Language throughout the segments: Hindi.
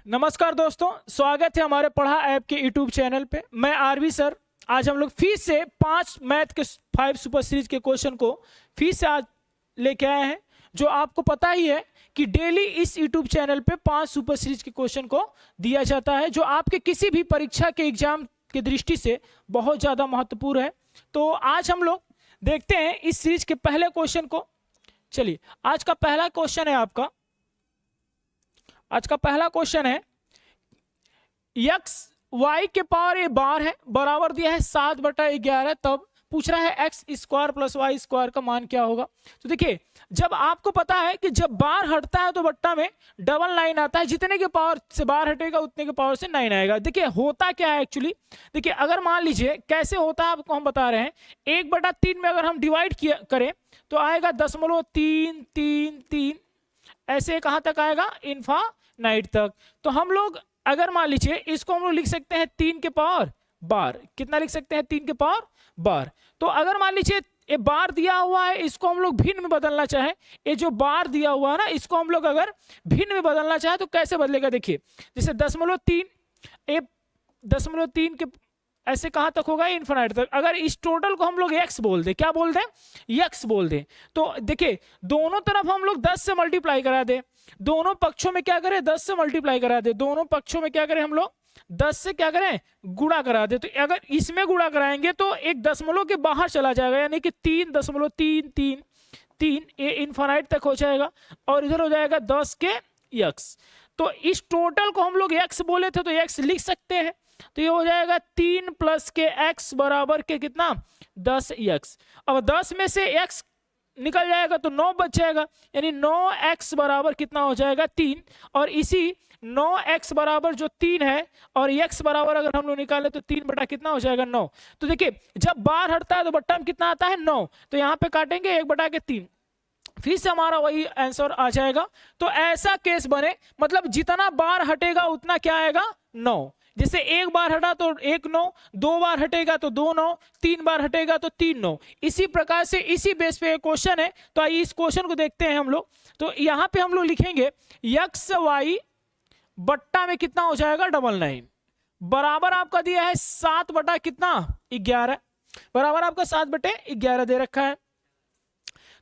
नमस्कार दोस्तों, स्वागत है हमारे पढ़ा ऐप के यूट्यूब चैनल पे। मैं आरवी सर। आज हम लोग फिर से 5 मैथ के 5 सुपर सीरीज के क्वेश्चन को फिर से आज लेके आए हैं। जो आपको पता ही है कि डेली इस यूट्यूब चैनल पे 5 सुपर सीरीज के क्वेश्चन को दिया जाता है, जो आपके किसी भी परीक्षा के एग्जाम की दृष्टि से बहुत ज़्यादा महत्वपूर्ण है। तो आज हम लोग देखते हैं इस सीरीज के पहले क्वेश्चन को। चलिए, आज का पहला क्वेश्चन है आपका। आज का पहला क्वेश्चन है x y के पावर ए बार है, बराबर दिया है 7/11। तब पूछ रहा है x square plus Y square का मान क्या होगा। तो देखिए, जब आपको पता है कि जब बार हटता है तो बट्टा में डबल 9 आता है, जितने के पावर से बार हटेगा उतने के पावर से 9 आएगा। देखिए होता क्या है एक्चुअली, देखिए अगर मान लीजिए कैसे होता है आपको हम बता रहे हैं। 1/3 में अगर हम डिवाइड किया करें तो आएगा 0.333 ऐसे कहाँ तक आएगा, इन्फानाइट तक। तो हम लोग अगर मान लीजिए इसको हम लोग लिख सकते हैं 3 के पावर बार। कितना लिख सकते हैं, 3 के पावर बार। तो अगर मान लीजिए ये बार दिया हुआ है, इसको हम लोग भिन्न में बदलना चाहें, ये जो बार दिया हुआ है ना, इसको हम लोग अगर भिन्न में बदलना चाहें तो कैसे बदलेगा। देखिए जैसे 0.3 के ऐसे कहां तक होगा, इन्फिनिट तक। अगर इस टोटल को हम लोग x बोल दे, क्या बोल दें, x बोल दें, तो देखिए दोनों तरफ हम लोग 10 से मल्टीप्लाई करा दे। दोनों पक्षों में क्या करें, 10 से मल्टीप्लाई करा दे। दोनों पक्षों में क्या करें हम लोग, 10 से क्या करें, गुणा करा दे। तो अगर इसमें गुणा कराएंगे तो एक दशमलव के बाहर चला जाएगा, यानी कि 3.33 ये इन्फिनिट तक हो जाएगा और इधर हो जाएगा 10 के x। तो इस टोटल को हम लोग x बोले थे तो x लिख सकते हैं। तो ये हो जाएगा 3 प्लस के x बराबर के कितना, 10x। अब 10 में से x निकल जाएगा तो 9 बच जाएगा, यानी 9x बराबर कितना हो जाएगा, 3। और इसी 9x बराबर जो 3 है और x बराबर अगर हम लोग निकाले तो 3 बटा कितना हो जाएगा, 9। तो देखिए जब बार हटता है तो बट्टा में कितना आता है, 9। तो यहाँ पे काटेंगे 1/3, फिर से हमारा वही आंसर आ जाएगा। तो ऐसा केस बने, मतलब जितना बार हटेगा उतना क्या आएगा, 9। जैसे एक बार हटा तो 1 9, 2 बार हटेगा तो 2 9, 3 बार हटेगा तो 3 9। इसी प्रकार से इसी बेस पे क्वेश्चन है। तो आइए इस क्वेश्चन को देखते हैं हम लोग। तो यहाँ पे हम लोग लिखेंगे x y बट्टा में कितना हो जाएगा, 999 बराबर आपका दिया है 7/11, बराबर आपका 7/11 दे रखा है।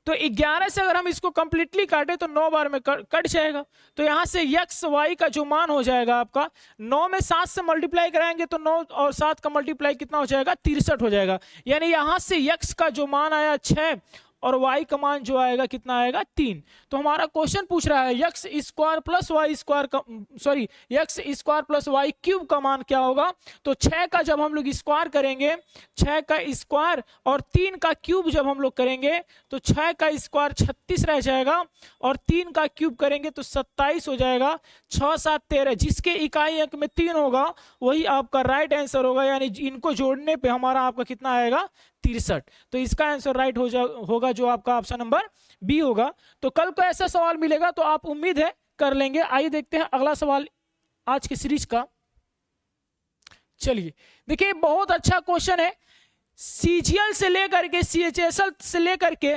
तो 11 से अगर हम इसको कंप्लीटली काटे तो 9 बार में कट जाएगा। तो यहां से x y का जो मान हो जाएगा आपका, 9 में 7 से मल्टीप्लाई कराएंगे तो 9 और 7 का मल्टीप्लाई कितना हो जाएगा, 63 हो जाएगा। यानी यहां से x का जो मान आया 6 और y का मान जो आएगा कितना आएगा, 3। तो हमारा क्वेश्चन पूछ रहा है x square plus Y square का, sorry x square plus Y cube का मान क्या होगा। तो 6 का जब हम लोग स्क्वायर करेंगे, 6 का स्क्वायर और 3 का क्यूब जब हम लोग करेंगे तो 6 का स्क्वायर 36 रह जाएगा और 3 का क्यूब करेंगे तो 27 हो जाएगा। 6 7 13, जिसके इकाई अंक में 3 होगा वही आपका राइट आंसर होगा। यानी इनको जोड़ने पे हमारा आपका कितना आएगा, 63। तो इसका आंसर राइट होगा जो आपका ऑप्शन नंबर बी होगा। तो कल को ऐसा सवाल मिलेगा तो आप उम्मीद है कर लेंगे। आइए देखते हैं अगला सवाल आज की सीरीज का। चलिए देखिए, बहुत अच्छा क्वेश्चन है। सीजीएल से लेकर के सीएचएसएल से लेकर के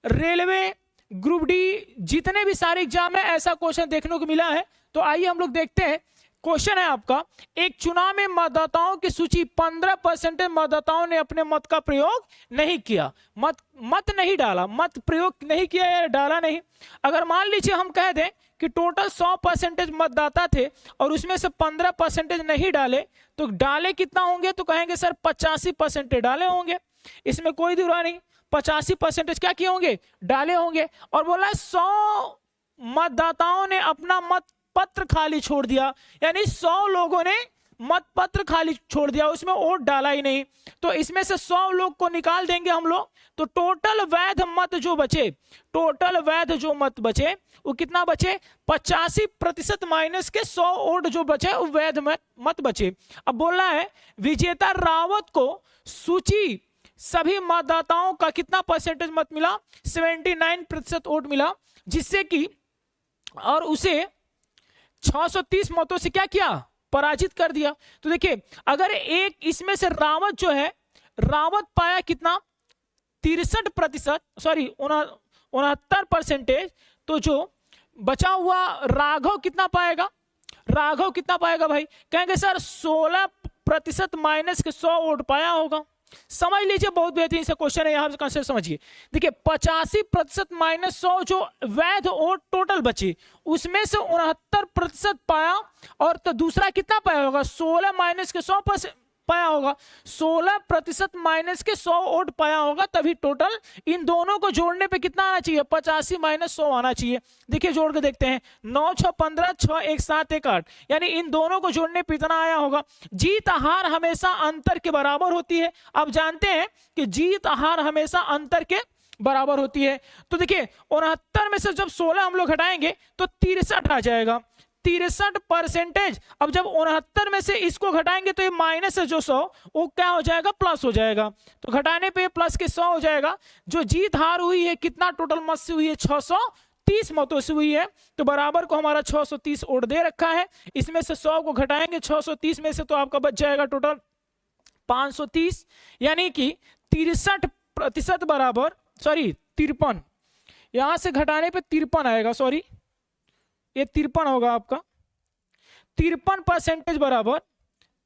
रेलवे, ग्रुप डी, जितने भी सारे एग्जाम है ऐसा क्वेश्चन देखने को मिला है। तो आइए हम लोग देखते हैं। क्वेश्चन है आपका, एक चुनाव में मतदाताओं की सूची 15% मतदाताओं ने अपने मत का प्रयोग नहीं किया। मत नहीं डाला, मत प्रयोग नहीं किया या डाला नहीं। अगर मान लीजिए हम कह दें कि टोटल 100% मतदाता थे और उसमें से 15% नहीं डाले, तो डाले कितना होंगे, तो कहेंगे सर 85% डाले होंगे। इसमें कोई दुरा नहीं, 85% क्या किए होंगे, डाले होंगे। और बोला 100 मतदाताओं ने अपना मत पत्र खाली छोड़ दिया, यानी 100 लोगों ने मत पत्र खाली छोड़ दिया, उसमें वोट डाला ही नहीं। तो इसमें से 100 लोग को निकाल देंगे हम लोग, तो टोटल वैध मत जो बचे, टोटल वैध जो मत बचे वो कितना बचे, 85% माइनस के 100 वोट जो बचे वो वैध मत बचे। अब बोल रहा है विजेता रावत को सूची सभी मतदाताओं का कितना परसेंटेज मत मिला, 79% वोट मिला, जिससे कि और उसे 630 मतों से क्या किया, पराजित कर दिया। तो देखिए अगर एक इसमें से रावत जो है, रावत पाया कितना, 63%, सॉरी 69%। तो जो बचा हुआ राघव कितना पाएगा, राघव कितना पाएगा भाई? कहेंगे सर 16% माइनस के 100 वोट पाया होगा। समझ लीजिए, बहुत बेहतरीन से क्वेश्चन है, यहां से कंसेप्ट समझिए। देखिए 85% माइनस 100 जो वैध वोट टोटल बचे उसमें से 69% पाया, और तो दूसरा कितना पाया होगा? 16 माइनस के 100% पाया होगा, 16% माइनस के 100 वोट पाया होगा, तभी टोटल इन दोनों को जोड़ने पे कितना आना चाहिए? 85 माइनस 100 आना चाहिए। देखिए जोड़ के देखते हैं, 9 6 15, 6 1 7 1 8, यानी इन दोनों को जोड़ने पे इतना आया होगा। जीत हार हमेशा अंतर के बराबर होती है। आप जानते हैं कि जीत हार हमेशा अंतर के बराबर होती है। तो देखिए 69 में से जब 16 हम लोग हटाएंगे तो 63 आ जाएगा, 63%। अब जब 69 में से इसको घटाएंगे तो ये माइनस है जो 100 वो क्या हो जाएगा? प्लस हो जाएगा। तो घटाने पे प्लस के 100 हो जाएगा। जो जीत हार हुई है कितना टोटल मत से हुई है? 630 मतों से हुई है। तो बराबर को हमारा 630 वोट दे रखा है। इसमें से 100 को घटाएंगे 630 में से तो आपका बच जाएगा टोटल 530, यानी कि 63% बराबर, सॉरी 53, यहां से घटाने पे 53 आएगा, सॉरी ये 53 होगा आपका। 53% बराबर,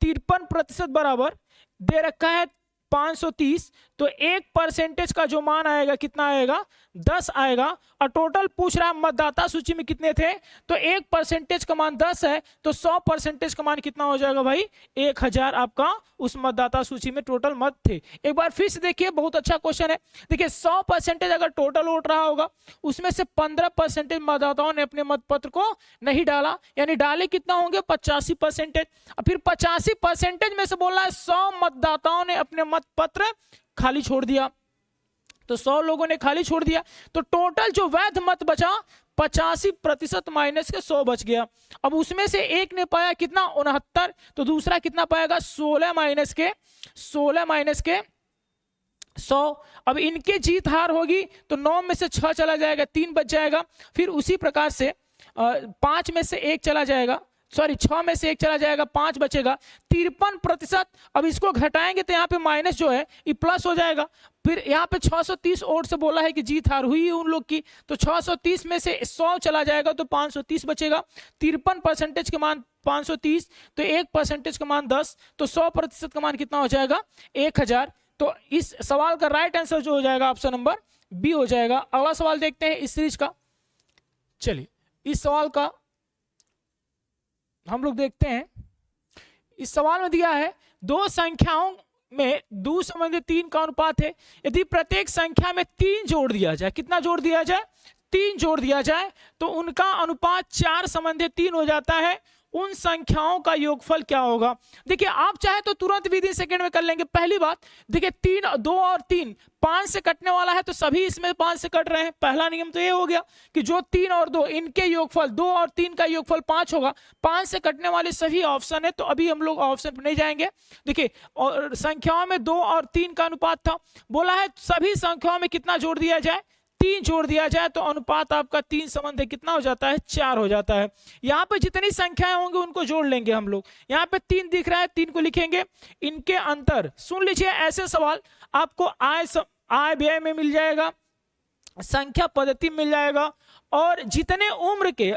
53% बराबर दे रखा है 530, तो 1% का जो मान आएगा कितना आएगा? 10 आएगा। और टोटल पूछ रहा है मतदाता सूची में कितने थे, तो 1% का मान 10 है, तो 100% का मान कितना हो जाएगा भाई? 1000 आपका उस मतदाता सूची में टोटल मत थे। एक बार फिर से देखिए, बहुत अच्छा क्वेश्चन है। देखिए 100% अगर टोटल वोट रहा होगा उसमें से 15% मतदाताओं ने अपने मतपत्र को नहीं डाला, यानी डाले कितना होंगे? 85%। फिर 85% में से बोल रहा है 100 मतदाताओं ने अपने मतपत्र खाली छोड़ दिया, तो 100 लोगों ने खाली छोड़ दिया, तो टोटल जो वैध मत बचा 85% माइनस के 100 बच गया। अब उसमें से एक ने पाया कितना? 69, तो दूसरा कितना पाएगा? 16 माइनस के 100। अब इनके जीत हार होगी तो 9 में से 6 चला जाएगा, 3 बच जाएगा। फिर उसी प्रकार से 5 में से 1 चला जाएगा, सॉरी 6 में से 1 चला जाएगा, 5 बचेगा। 53%। अब इसको घटाएंगे तो यहाँ पे माइनस जो है ये प्लस हो जाएगा। फिर यहाँ पे 630 वोट से बोला है कि जीत हार हुई है उन लोग की, तो 630 में से 100 चला जाएगा तो 530 बचेगा। 53% का मान 530, तो 1% का मान 10, तो 100% का मान कितना हो जाएगा? 1000। तो इस सवाल का राइट आंसर जो हो जाएगा ऑप्शन नंबर बी हो जाएगा। अगला सवाल देखते हैं इस सीरीज का। चलिए इस सवाल का हम लोग देखते हैं। इस सवाल में दिया है दो संख्याओं में 2 संबंधित 3 का अनुपात है। यदि प्रत्येक संख्या में 3 जोड़ दिया जाए, कितना जोड़ दिया जाए? 3 जोड़ दिया जाए तो उनका अनुपात 4 संबंधित 3 हो जाता है। उन संख्याओं का योगफल क्या होगा? देखिए आप चाहे तो तुरंत विदिन सेकंड में कर लेंगे। पहली बात देखिए 3 2 और 3 5 से कटने वाला है, तो सभी इसमें 5 से कट रहे हैं। पहला नियम तो ये हो गया कि जो 3 और 2 इनके योगफल, 2 और 3 का योगफल 5 होगा। 5 से कटने वाले सभी ऑप्शन है, तो अभी हम लोग ऑप्शन पर नहीं जाएंगे। देखिए और संख्याओं में 2 और 3 का अनुपात था, बोला है सभी संख्याओं में कितना जोड़ दिया जाए? 3 जोड़ दिया जाए, तो अनुपात आपका 3 संबंध कितना हो जाता है? 4 हो जाता है। यहाँ पे जितनी संख्याएं होंगे उनको जोड़ लेंगे हम लोग। यहाँ पे 3 दिख रहा है, 3 को लिखेंगे। इनके अंतर सुन लीजिए, ऐसे सवाल आपको आय व्यय में मिल जाएगा, संख्या पद्धति मिल जाएगा, और जितने उम्र के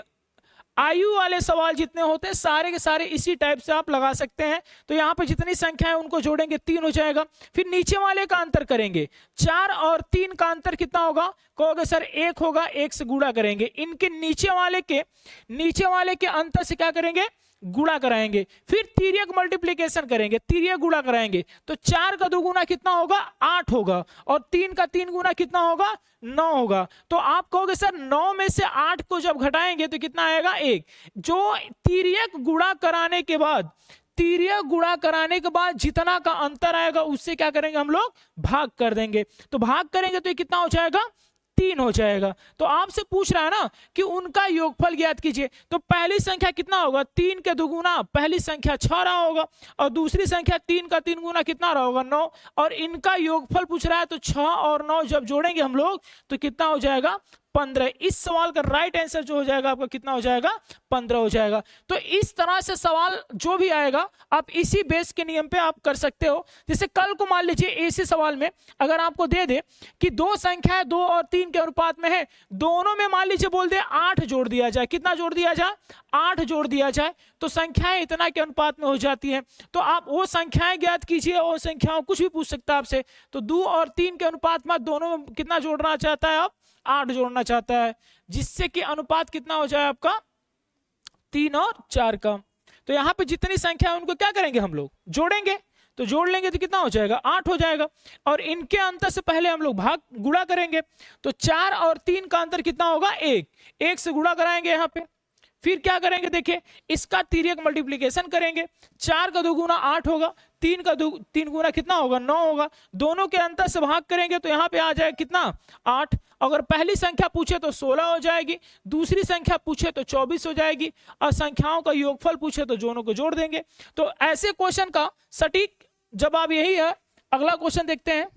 आयु वाले सवाल जितने होते हैं सारे के सारे इसी टाइप से आप लगा सकते हैं। तो यहाँ पे जितनी संख्या है उनको जोड़ेंगे, 3 हो जाएगा। फिर नीचे वाले का अंतर करेंगे, 4 और 3 का अंतर कितना होगा? कहोगे सर 1 होगा, 1 से गुणा करेंगे। इनके नीचे वाले के अंतर से क्या करेंगे? गुणा कराएंगे। फिर तिर्यक मल्टीप्लीकेशन करेंगे, तिर्यक गुणा कराएंगे, तो 4 का 2 गुना कितना होगा? 8 होगा, और 3 का 3 गुना कितना होगा? 9 होगा। तो आप कहोगे सर 9 में से 8 को जब घटाएंगे तो कितना आएगा? 1। जो तिर्यक गुणा कराने के बाद जितना का अंतर आएगा उससे क्या करेंगे हम लोग? भाग कर देंगे। तो भाग करेंगे तो ये कितना हो जाएगा? 3 हो जाएगा। तो आपसे पूछ रहा है ना कि उनका योगफल ज्ञात कीजिए, तो पहली संख्या कितना होगा? 3 के 2 गुना पहली संख्या 6 रहा होगा, और दूसरी संख्या 3 का 3 गुना कितना रहा होगा? 9। और इनका योगफल पूछ रहा है, तो 6 और 9 जब जोड़ेंगे हम लोग तो कितना हो जाएगा? 15। इस सवाल का राइट आंसर जो हो जाएगा आपका कितना हो जाएगा 15 हो जाएगा। तो इस तरह से सवाल जो भी आएगा आप इसी बेस के नियम पे आप कर सकते हो। जैसे कल को मान लीजिए इसी सवाल में अगर आपको दे दे कि दो संख्याएं 2 और 3 के अनुपात में है, दोनों में मान लीजिए बोल दे 8 जोड़ दिया जाए, कितना जोड़ दिया जाए 8 जोड़ दिया जाए, तो संख्याएं इतना के अनुपात में हो जाती हैं। तो आप वो संख्याएं ज्ञात कीजिए और संख्याओं कुछ भी पूछ सकता है आपसे। तो 2 और 3 के अनुपात में दोनों में कितना जोड़ना चाहता है आप 8 जोड़ना चाहता है, जिससे कि अनुपात कितना हो जाए आपका 3 और 4 का। तो यहाँ पे जितनी संख्या है उनको क्या करेंगे हम लोग जोड़ेंगे, तो जोड़ लेंगे तो कितना हो जाएगा 8 हो जाएगा। और इनके अंतर से पहले हम लोग भाग गुणा करेंगे, तो 4 और 3 का अंतर कितना होगा 1 से गुणा कराएंगे यहाँ पे। फिर क्या करेंगे देखिए इसका तिर्यक मल्टीप्लीकेशन करेंगे, 4 का 2 गुना 8 होगा, 3 का 3 गुना कितना होगा 9 होगा, दोनों के अंतर से भाग करेंगे तो यहाँ पे आ जाएगा कितना 8। अगर पहली संख्या पूछे तो 16 हो जाएगी, दूसरी संख्या पूछे तो 24 हो जाएगी, और संख्याओं का योगफल पूछे तो दोनों को जोड़ देंगे। तो ऐसे क्वेश्चन का सटीक जवाब यही है। अगला क्वेश्चन देखते हैं,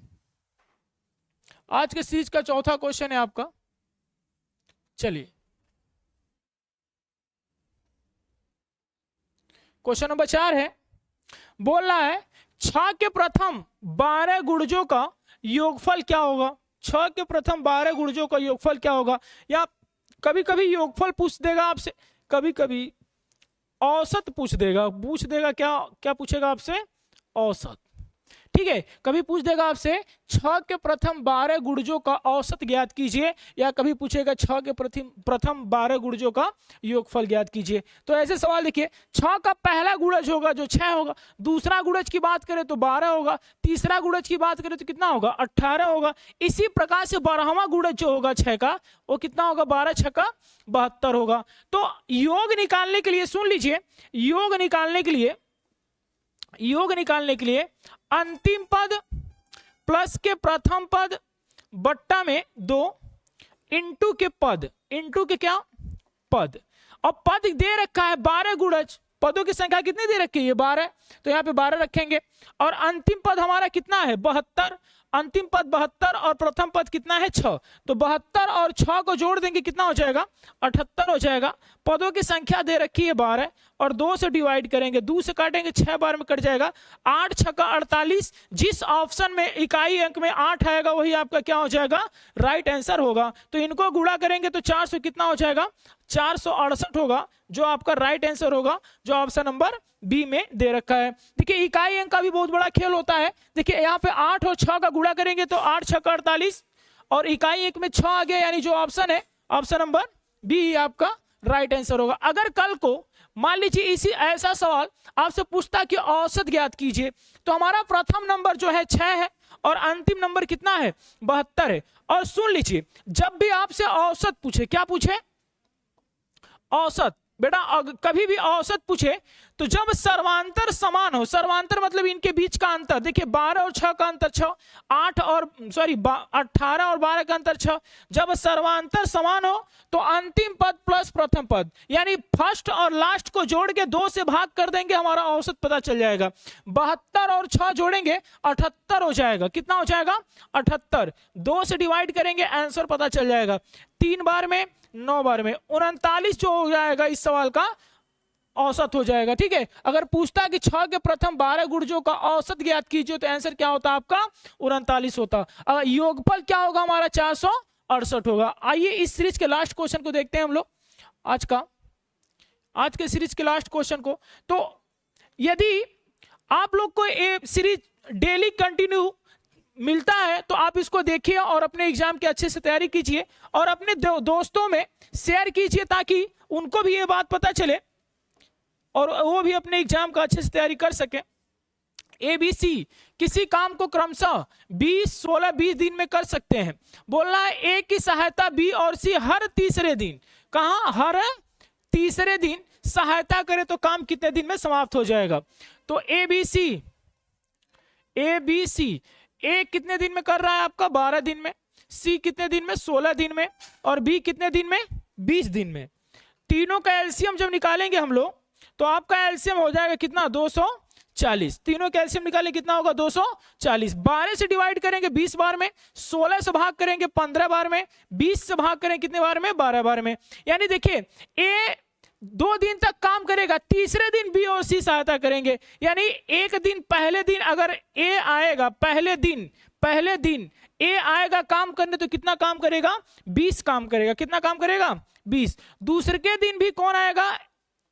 आज के सीरीज का चौथा क्वेश्चन है आपका। चलिए क्वेश्चन नंबर 4 है, बोल रहा है 6 के प्रथम 12 गुणजों का योगफल क्या होगा। 6 के प्रथम 12 गुणजों का योगफल क्या होगा, या कभी कभी योगफल पूछ देगा आपसे, कभी कभी औसत पूछ देगा क्या क्या पूछेगा आपसे औसत, ठीक है। कभी पूछ देगा आपसे 6 के प्रथम 12 गुणजों का औसत ज्ञात कीजिए, या कभी पूछेगा 6 के प्रथम 12 गुणजों का योगफल ज्ञात कीजिए। तो ऐसे सवाल देखिए 6 का पहला गुणज होगा जो 6 होगा, दूसरा गुणज की बात करें तो 12 होगा, तीसरा गुणज की बात करें तो कितना होगा 18 होगा। इसी प्रकार से 12वां गुणज जो होगा 6 का वो कितना होगा 12 6 का 72 होगा। तो योग निकालने के लिए सुन लीजिए, योग निकालने के लिए अंतिम पद प्लस के प्रथम पद बट्टा में 2 इंटू के क्या पद, और पद दे रखा है 12 गुणज, पदों की संख्या कितनी दे रखी है 12, तो यहाँ पे 12 रखेंगे। और अंतिम पद हमारा कितना है 72, अंतिम पद 72 और प्रथम पद कितना है 6, तो 72 और 6 को जोड़ देंगे कितना हो जाएगा 78 हो जाएगा। पदों की संख्या दे रखी है 12 और 2 से डिवाइड करेंगे, 2 से काटेंगे 6 बार में कट जाएगा, 8 6 का 48। जिस ऑप्शन में इकाई अंक में 8 आएगा वही आपका क्या हो जाएगा राइट आंसर होगा। तो इनको गुणा करेंगे तो 400 कितना हो जाएगा 468 होगा, जो आपका राइट आंसर होगा, जो ऑप्शन नंबर बी में दे रखा है। देखिए इकाई अंक का भी बहुत बड़ा खेल होता है। देखिए यहाँ पे 8 और 6 का गुणा करेंगे तो 8 6 का 48, और इकाई अंक में 6 आ गया, यानी जो ऑप्शन है ऑप्शन नंबर बी आपका राइट आंसर होगा। अगर कल को मान लीजिए इसी ऐसा सवाल आपसे पूछता कि औसत ज्ञात कीजिए, तो हमारा प्रथम नंबर जो है 6 है और अंतिम नंबर कितना है 72 है। और सुन लीजिए जब भी आपसे औसत पूछे, क्या पूछे औसत, बेटा कभी भी औसत पूछे तो जब सर्वांतर समान हो, सर्वांतर मतलब इनके बीच का अंतर, देखिए 12 और 6 का अंतर 6, 18 और 12 का अंतर 6, जब सर्वांतर समान हो तो अंतिम पद प्लस प्रथम पद यानी फर्स्ट और लास्ट को जोड़ के 2 से भाग कर देंगे, हमारा औसत पता चल जाएगा। 72 और 6 जोड़ेंगे 78 हो जाएगा, कितना हो जाएगा 78, 2 से डिवाइड करेंगे आंसर पता चल जाएगा, 3 बार में 9 बार में 39 जो हो जाएगा इस सवाल का औसत हो जाएगा। ठीक है, अगर पूछता कि 6 के प्रथम 12 गुणजों का औसत ज्ञात कीजिए तो आंसर क्या होता आपका 39 होता। अगर योगफल क्या होगा हमारा 468 होगा। आइए इस सीरीज के लास्ट क्वेश्चन को देखते हैं हम लोग, आज के सीरीज के लास्ट क्वेश्चन को। तो यदि आप लोग को ये सीरीज डेली कंटिन्यू मिलता है तो आप इसको देखिए और अपने एग्जाम की अच्छे से तैयारी कीजिए और अपने दोस्तों में शेयर कीजिए ताकि उनको भी ये बात पता चले और वो भी अपने एग्जाम का अच्छे से तैयारी कर सके। ABC किसी काम को क्रमशः 20, 16, 20 दिन में कर सकते हैं। बोलना है A की सहायता B और C हर तीसरे दिन, कहां हर तीसरे दिन सहायता करे तो काम कितने दिन में समाप्त हो जाएगा। तो ABC A कितने दिन में कर रहा है आपका 12 दिन में, C कितने दिन में 16 दिन में, और B कितने दिन में 20 दिन में। तीनों का एलसीएम जब निकालेंगे हम लोग तो आपका एलसीएम हो जाएगा कितना 246। 240, तीनों कैल्शियम निकालें कितना होगा 240। 12 से डिवाइड करेंगे 20 बार में, 16 से भाग करेंगे 15 बार में, 20 से भाग करें कितने बार में 12 बार में। यानी देखिए ए 2 दिन तक काम करेगा, तीसरे दिन बी और सी सहायता करेंगे। यानी एक दिन पहले दिन अगर ए आएगा, पहले दिन ए आएगा काम करने तो कितना काम करेगा 20 काम करेगा। कितना काम करेगा 20। दूसरे के दिन भी कौन आएगा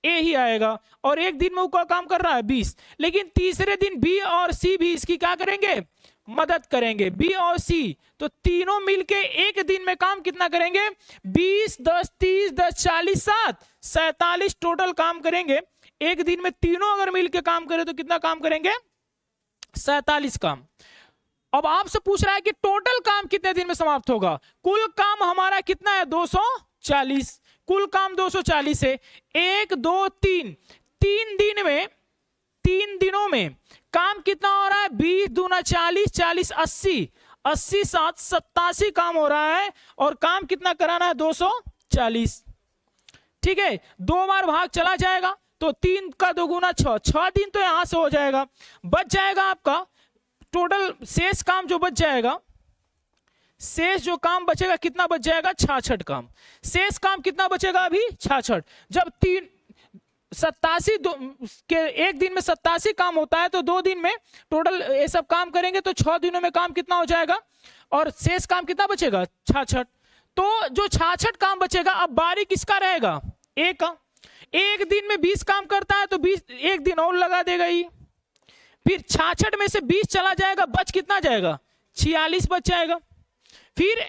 ए ही आएगा और एक दिन में वो काम कर रहा है 20। लेकिन तीसरे दिन बी और सी भी इसकी क्या करेंगे मदद करेंगे, बी और सी। तो तीनों मिलके एक दिन में काम कितना करेंगे 20 10 30 10 40 7 47 टोटल काम करेंगे एक दिन में। तीनों अगर मिलके काम करें तो कितना काम करेंगे 47 काम। अब आपसे पूछ रहा है कि टोटल काम कितने दिन में समाप्त होगा। कुल काम हमारा कितना है 240, कुल काम 240 है। 1 2 3 3 दिनों में काम कितना हो रहा है 20 दूना 40 40 80 80 7 87 काम हो रहा है और काम कितना कराना है 240। ठीक है, 2 बार भाग चला जाएगा तो 3 का 2 गुना 6 दिन तो यहां से हो जाएगा। बच जाएगा आपका टोटल शेष काम जो बच जाएगा, शेष जो काम बचेगा कितना बच जाएगा 66 काम। शेष काम कितना बचेगा अभी 66। जब 87 के एक दिन में 87 काम होता है तो 2 दिन में टोटल ये सब काम करेंगे तो 6 दिनों में काम कितना हो जाएगा और शेष काम कितना बचेगा 66। तो जो 66 काम बचेगा अब बारी किसका रहेगा ए का। एक दिन में 20 काम करता है तो 20 एक दिन और लगा देगा ही। फिर 66 में से 20 चला जाएगा, बच कितना जाएगा 46 बच जाएगा। फिर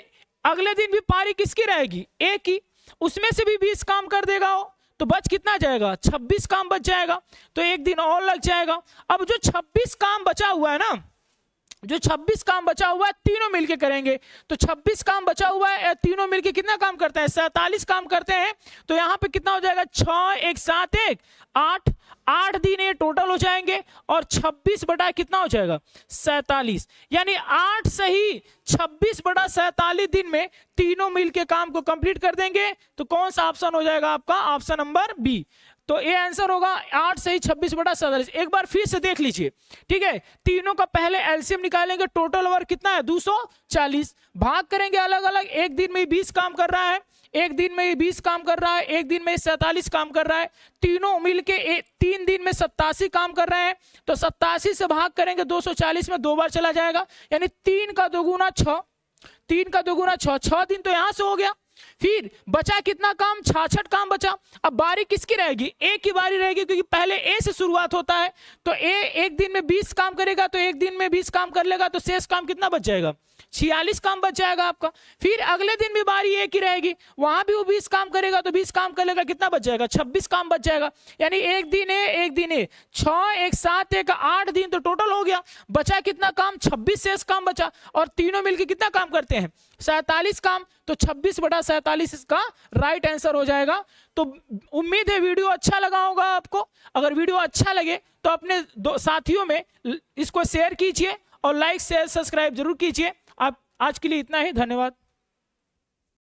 अगले दिन भी पारी किसकी रहेगी ए की, उसमें से भी 20 काम कर देगा वो तो बच कितना जाएगा 26 काम बच जाएगा। तो एक दिन और लग जाएगा। अब जो 26 काम बचा हुआ है ना, जो 26 काम बचा हुआ है तीनों मिलके करेंगे तो 26 काम बचा हुआ है तीनों मिलके कितना काम करते हैं 47 काम करते हैं। तो यहां पे कितना हो जाएगा 6 1 7 1 8 8 दिन ये टोटल हो जाएंगे और 26 बटा कितना हो जाएगा 47। यानी 8 सही 26 बटा 47 दिन में तीनों मिलके काम को कंप्लीट कर देंगे। तो कौन सा ऑप्शन हो जाएगा आपका ऑप्शन नंबर बी। तो ये आंसर होगा 8 सही 26 बटा 47। एक बार फिर से देख लीजिए, ठीक है। तीनों का पहले एलसीएम निकालेंगे, टोटल वर्क कितना है 240, भाग करेंगे अलग अलग। एक दिन में 20 काम कर रहा है, एक दिन में 20 काम कर रहा है, एक दिन में 47 काम कर रहा है। तीनों मिलके 3 दिन में 87 काम कर रहे हैं तो 87 से भाग करेंगे 240 में 2 बार चला जाएगा। यानी 3 का 2 गुना 6, 3 का 2 गुना 6, 6 दिन तो यहां से हो गया। फिर बचा कितना काम 66 काम बचा। अब बारी किसकी रहेगी ए की बारी रहेगी क्योंकि पहले ए से शुरुआत होता है। तो ए एक दिन में 20 काम करेगा तो एक दिन में 20 काम कर लेगा तो शेष काम कितना बच जाएगा 46 काम बच जाएगा आपका। फिर अगले दिन भी बारी ए की रहेगी, वहां भी वो 20 काम करेगा तो 20 काम कर लेगा, कितना बच जाएगा 26 काम बच जाएगा। यानी एक दिन ए 6 1 7 1 8 दिन तो टोटल हो गया। बचा कितना काम 26 शेष काम बचा और तीनों मिलकर कितना काम करते हैं 47 काम। तो 26 बटा 47 इसका राइट आंसर हो जाएगा। तो उम्मीद है वीडियो अच्छा लगा होगा आपको। अगर वीडियो अच्छा लगे तो अपने साथियों में इसको शेयर कीजिए और लाइक शेयर सब्सक्राइब जरूर कीजिए। आप आज के लिए इतना ही, धन्यवाद।